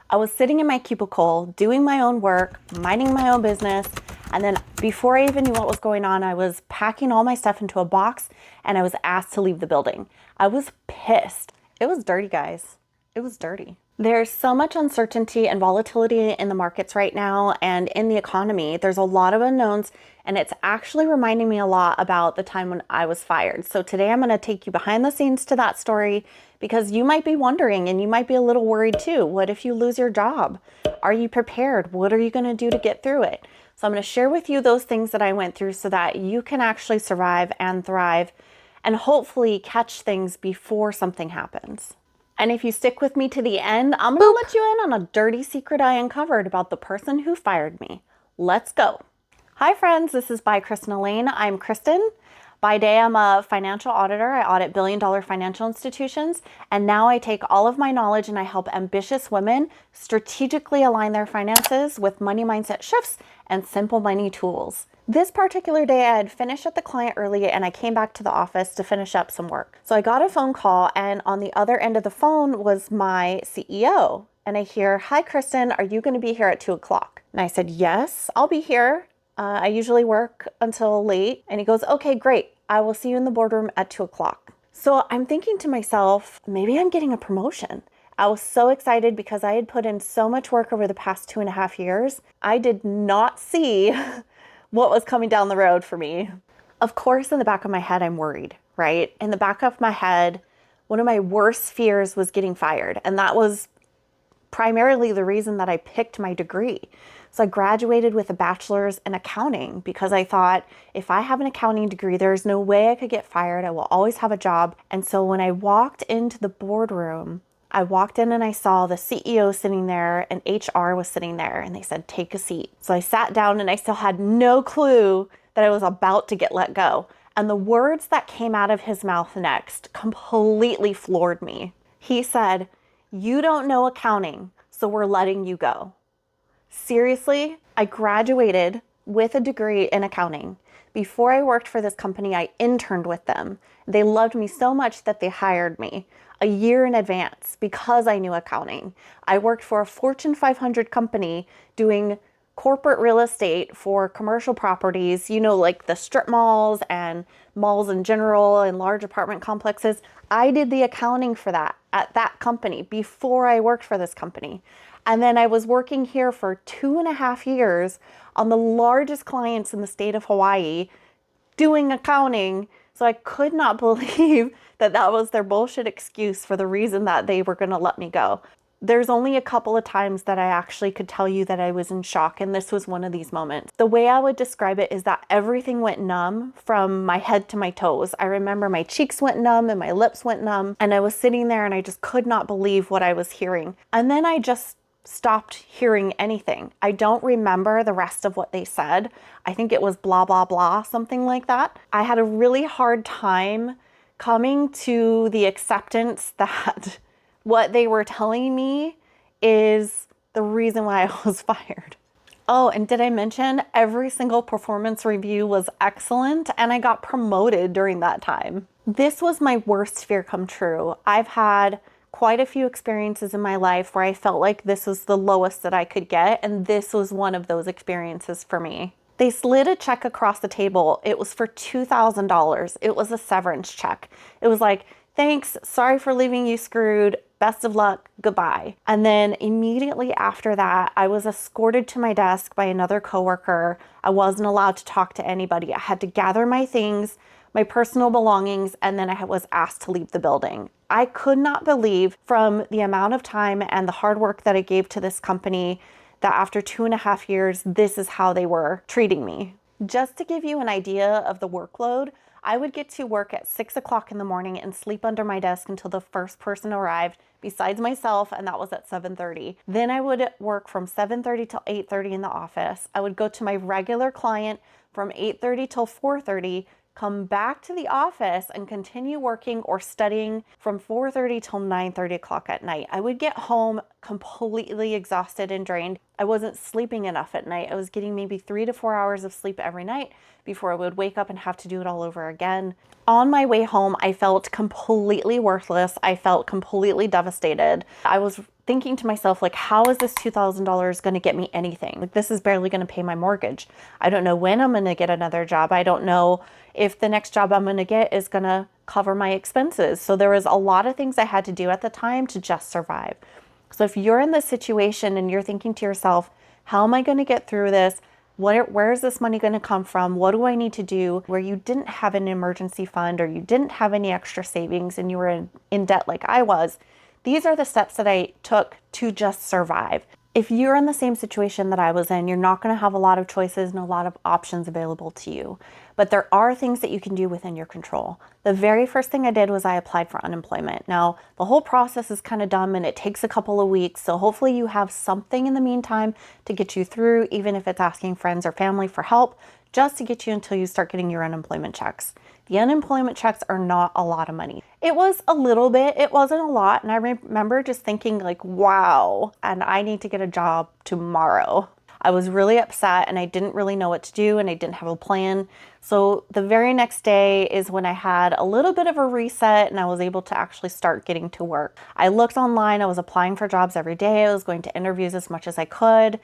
I was sitting in my cubicle, doing my own work, minding my own business. And then before I even knew what was going on, I was packing all my stuff into a box and I was asked to leave the building. I was pissed. It was dirty, guys. It was dirty. There's so much uncertainty and volatility in the markets right now and in the economy. There's a lot of unknowns, and it's actually reminding me a lot about the time when I was fired. So today I'm going to take you behind the scenes to that story because you might be wondering and you might be a little worried too. What if you lose your job? Are you prepared? What are you going to do to get through it? So I'm going to share with you those things that I went through so that you can actually survive and thrive and hopefully catch things before something happens. And if you stick with me to the end, I'm going to let you in on a dirty secret I uncovered about the person who fired me. Let's go. Hi friends, this is by Kristen Elaine. I'm Kristen. By day, I'm a financial auditor. I audit billion-dollar financial institutions. And now I take all of my knowledge and I help ambitious women strategically align their finances with money mindset shifts and simple money tools. This particular day, I had finished at the client early and I came back to the office to finish up some work. So I got a phone call, and on the other end of the phone was my CEO. And I hear, "Hi, Kristen, are you going to be here at 2 o'clock?" And I said, "Yes, I'll be here. I usually work until late." And he goes, "Okay, great. I will see you in the boardroom at 2 o'clock. So I'm thinking to myself, maybe I'm getting a promotion. I was so excited because I had put in so much work over the past 2.5 years. I did not see what was coming down the road for me. Of course, in the back of my head, I'm worried, right? In the back of my head, one of my worst fears was getting fired. And that was primarily the reason that I picked my degree. So I graduated with a bachelor's in accounting because I thought, if I have an accounting degree, there's no way I could get fired. I will always have a job. And so when I walked into the boardroom, I walked in and I saw the CEO sitting there and HR was sitting there, and they said, "Take a seat." So I sat down and I still had no clue that I was about to get let go. And the words that came out of his mouth next completely floored me. He said, "You don't know accounting, so we're letting you go." Seriously, I graduated with a degree in accounting. Before I worked for this company, I interned with them. They loved me so much that they hired me a year in advance because I knew accounting. I worked for a Fortune 500 company doing corporate real estate for commercial properties, like the strip malls and malls in general and large apartment complexes. I did the accounting for that at that company before I worked for this company. And then I was working here for 2.5 years on the largest clients in the state of Hawaii doing accounting. So I could not believe that that was their bullshit excuse for the reason that they were going to let me go. There's only a couple of times that I actually could tell you that I was in shock, and this was one of these moments. The way I would describe it is that everything went numb from my head to my toes. I remember my cheeks went numb and my lips went numb, and I was sitting there and I just could not believe what I was hearing. And then I just stopped hearing anything. I don't remember the rest of what they said. I think it was blah, blah, blah, something like that. I had a really hard time coming to the acceptance that what they were telling me is the reason why I was fired. Oh, and did I mention every single performance review was excellent and I got promoted during that time? This was my worst fear come true. I've had quite a few experiences in my life where I felt like this was the lowest that I could get, and this was one of those experiences for me. They slid a check across the table. It was for $2,000. It was a severance check. It was like, "Thanks, sorry for leaving you screwed, best of luck, goodbye." And then immediately after that, I was escorted to my desk by another coworker. I wasn't allowed to talk to anybody. I had to gather my things, my personal belongings, and then I was asked to leave the building. I could not believe, from the amount of time and the hard work that I gave to this company, that after 2.5 years, this is how they were treating me. Just to give you an idea of the workload, I would get to work at 6 o'clock in the morning and sleep under my desk until the first person arrived besides myself, and that was at 7:30. Then I would work from 7:30 till 8:30 in the office. I would go to my regular client from 8:30 till 4:30, come back to the office and continue working or studying from 4:30 till 9:30 o'clock at night. I would get home completely exhausted and drained. I wasn't sleeping enough at night. I was getting maybe 3 to 4 hours of sleep every night before I would wake up and have to do it all over again. On my way home, I felt completely worthless. I felt completely devastated. I was thinking to myself, like, how is this $2,000 going to get me anything? Like, this is barely going to pay my mortgage. I don't know when I'm going to get another job. I don't know if the next job I'm going to get is going to cover my expenses. So there was a lot of things I had to do at the time to just survive. So if you're in this situation and you're thinking to yourself, how am I going to get through this? Where is this money going to come from? What do I need to do? Where you didn't have an emergency fund or you didn't have any extra savings and you were in debt like I was, these are the steps that I took to just survive. If you're in the same situation that I was in, you're not going to have a lot of choices and a lot of options available to you. But there are things that you can do within your control. The very first thing I did was I applied for unemployment. Now, the whole process is kind of dumb and it takes a couple of weeks. So hopefully you have something in the meantime to get you through, even if it's asking friends or family for help, just to get you until you start getting your unemployment checks. The unemployment checks are not a lot of money. It was a little bit, it wasn't a lot. And I remember just thinking like, wow, and I need to get a job tomorrow. I was really upset and I didn't really know what to do and I didn't have a plan. So the very next day is when I had a little bit of a reset and I was able to actually start getting to work. I looked online, I was applying for jobs every day. I was going to interviews as much as I could.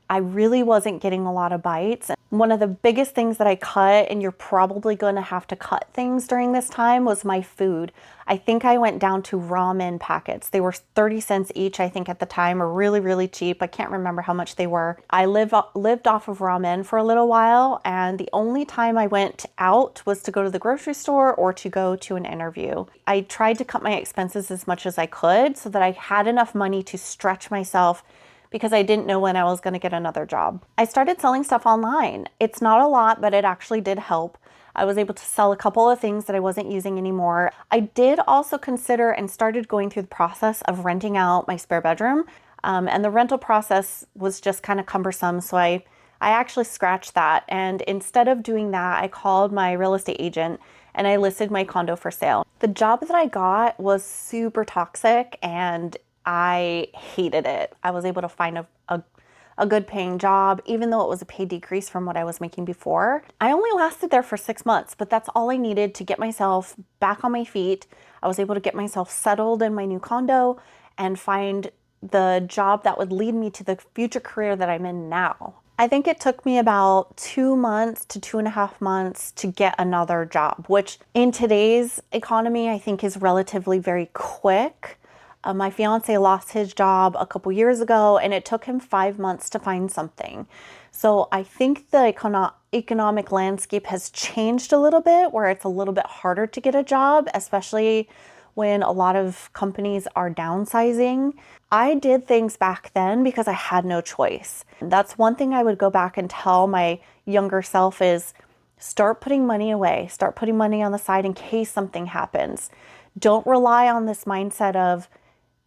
I really wasn't getting a lot of bites. One of the biggest things that I cut, and you're probably going to have to cut things during this time, was my food. I think I went down to ramen packets. They were 30 cents each, I think at the time, or really, really cheap. I can't remember how much they were. I lived off of ramen for a little while, and the only time I went out was to go to the grocery store or to go to an interview. I tried to cut my expenses as much as I could so that I had enough money to stretch myself because I didn't know when I was going to get another job. I started selling stuff online. It's not a lot, but it actually did help. I was able to sell a couple of things that I wasn't using anymore. I did also consider and started going through the process of renting out my spare bedroom. And the rental process was just kind of cumbersome. So I actually scratched that. And instead of doing that, I called my real estate agent and I listed my condo for sale. The job that I got was super toxic and I hated it. I was able to find a good paying job, even though it was a pay decrease from what I was making before. I only lasted there for 6 months, but that's all I needed to get myself back on my feet. I was able to get myself settled in my new condo and find the job that would lead me to the future career that I'm in now. I think it took me about 2 months to 2.5 months to get another job, which in today's economy, I think is relatively very quick. My fiance lost his job a couple years ago and it took him 5 months to find something. So I think the economic landscape has changed a little bit where it's a little bit harder to get a job, especially when a lot of companies are downsizing. I did things back then because I had no choice. That's one thing I would go back and tell my younger self is start putting money away, start putting money on the side in case something happens. Don't rely on this mindset of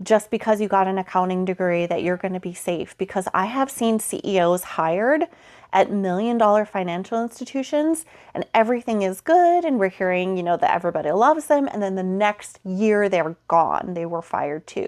just because you got an accounting degree that you're going to be safe, because I have seen CEOs hired at $1 million financial institutions and everything is good and we're hearing, that everybody loves them, and then the next year they're gone. They were fired too.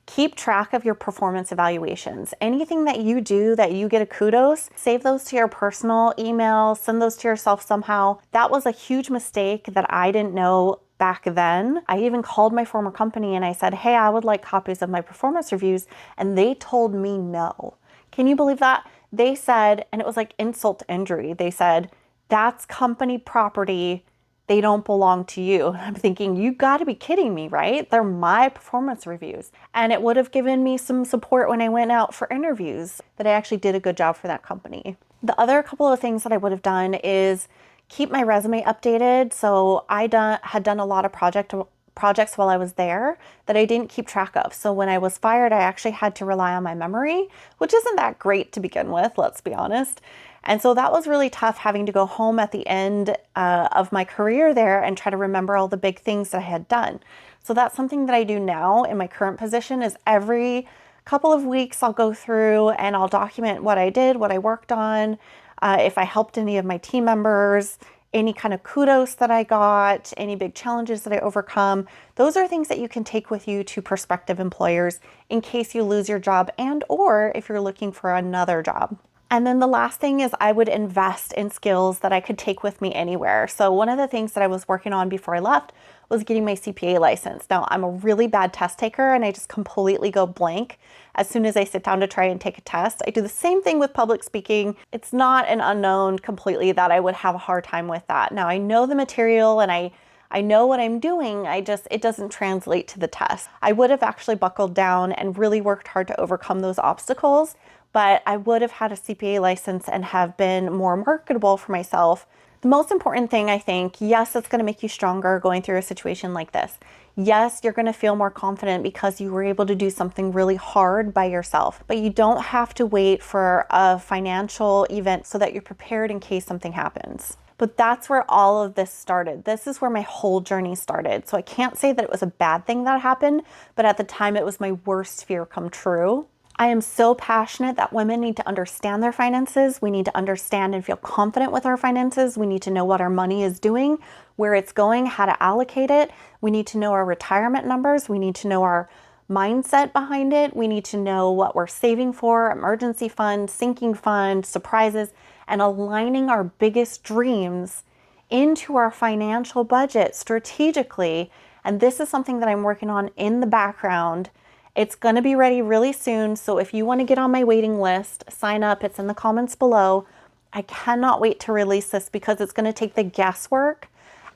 Keep track of your performance evaluations. Anything that you do that you get a kudos, save those to your personal email, send those to yourself somehow. That was a huge mistake that I didn't know back then. I even called my former company and I said, hey, I would like copies of my performance reviews. And they told me no. Can you believe that? They said, and it was like insult to injury. They said, that's company property. They don't belong to you. I'm thinking, you got to be kidding me, right? They're my performance reviews. And it would have given me some support when I went out for interviews that I actually did a good job for that company. The other couple of things that I would have done is keep my resume updated. So I had done a lot of projects while I was there that I didn't keep track of. So when I was fired, I actually had to rely on my memory, which isn't that great to begin with, let's be honest. And so that was really tough, having to go home at the end of my career there and try to remember all the big things that I had done. So that's something that I do now in my current position is every couple of weeks I'll go through and I'll document what I did, what I worked on, if I helped any of my team members, any kind of kudos that I got, any big challenges that I overcome. Those are things that you can take with you to prospective employers in case you lose your job and or if you're looking for another job. And then the last thing is I would invest in skills that I could take with me anywhere. So one of the things that I was working on before I left was getting my CPA license. Now, I'm a really bad test taker and I just completely go blank as soon as I sit down to try and take a test. I do the same thing with public speaking. It's not an unknown completely that I would have a hard time with that. Now, I know the material and I know what I'm doing. It doesn't translate to the test. I would have actually buckled down and really worked hard to overcome those obstacles, but I would have had a CPA license and have been more marketable for myself. The most important thing, I think, yes, it's going to make you stronger going through a situation like this. Yes, you're going to feel more confident because you were able to do something really hard by yourself, but you don't have to wait for a financial event so that you're prepared in case something happens. But that's where all of this started. This is where my whole journey started. So I can't say that it was a bad thing that happened, but at the time it was my worst fear come true. I am so passionate that women need to understand their finances. We need to understand and feel confident with our finances. We need to know what our money is doing, where it's going, how to allocate it. We need to know our retirement numbers. We need to know our mindset behind it. We need to know what we're saving for, emergency fund, sinking fund, surprises, and aligning our biggest dreams into our financial budget strategically. And this is something that I'm working on in the background. It's going to be ready really soon. So if you want to get on my waiting list, sign up. It's in the comments below. I cannot wait to release this because it's going to take the guesswork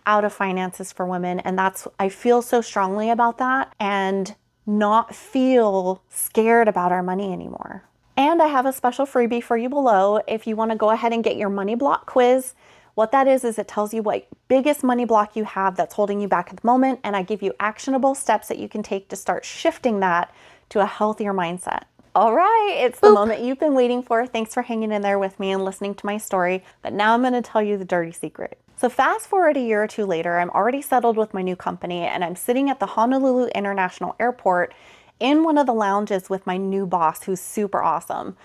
out of finances for women. And I feel so strongly about that and not feel scared about our money anymore. And I have a special freebie for you below if you want to go ahead and get your money block quiz. What that is it tells you what biggest money block you have that's holding you back at the moment, and I give you actionable steps that you can take to start shifting that to a healthier mindset. All right, it's the moment you've been waiting for. Thanks for hanging in there with me and listening to my story, but now I'm going to tell you the dirty secret. So fast forward a year or two later, I'm already settled with my new company, and I'm sitting at the Honolulu International Airport in one of the lounges with my new boss, who's super awesome.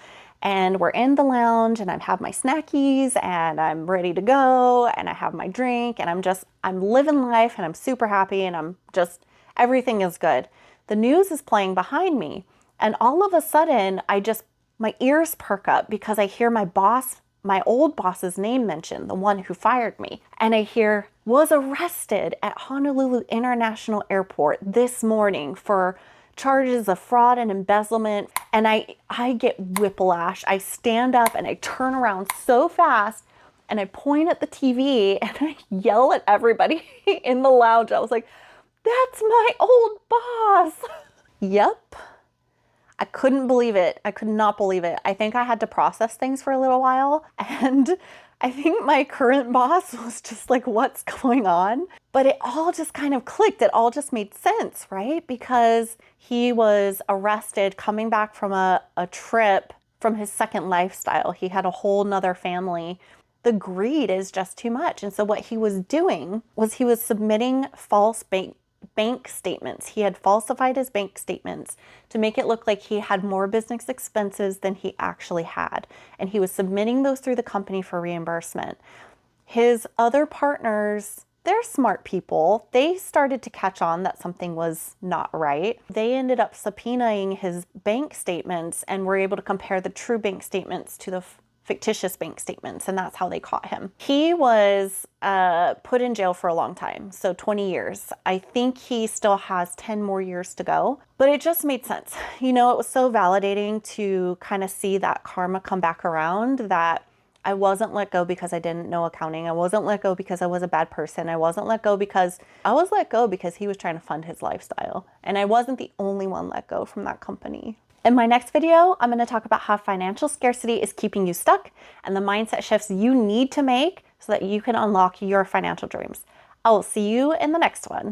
And we're in the lounge and I have my snackies and I'm ready to go and I have my drink and I'm living life and I'm super happy and everything is good. The news is playing behind me and all of a sudden my ears perk up because I hear my old boss's name mentioned, the one who fired me. And I hear, was arrested at Honolulu International Airport this morning for charges of fraud and embezzlement. And I get whiplash. I stand up and I turn around so fast and I point at the TV and I yell at everybody in the lounge. I was like, that's my old boss. Yep. I couldn't believe it. I could not believe it. I think I had to process things for a little while. And I think my current boss was just like, what's going on? But it all just kind of clicked. It all just made sense, right? Because he was arrested coming back from a trip from his second lifestyle. He had a whole nother family. The greed is just too much. And so what he was doing was he was submitting false bank statements. He had falsified his bank statements to make it look like he had more business expenses than he actually had. And he was submitting those through the company for reimbursement. His other partners, they're smart people. They started to catch on that something was not right. They ended up subpoenaing his bank statements and were able to compare the true bank statements to the fictitious bank statements, and that's how they caught him. He was put in jail for a long time, so 20 years. I think he still has 10 more years to go, but it just made sense. You know, it was so validating to kind of see that karma come back around, that I wasn't let go because I didn't know accounting. I wasn't let go because I was a bad person. I wasn't let go because he was trying to fund his lifestyle, and I wasn't the only one let go from that company. In my next video, I'm going to talk about how financial scarcity is keeping you stuck and the mindset shifts you need to make so that you can unlock your financial dreams. I will see you in the next one.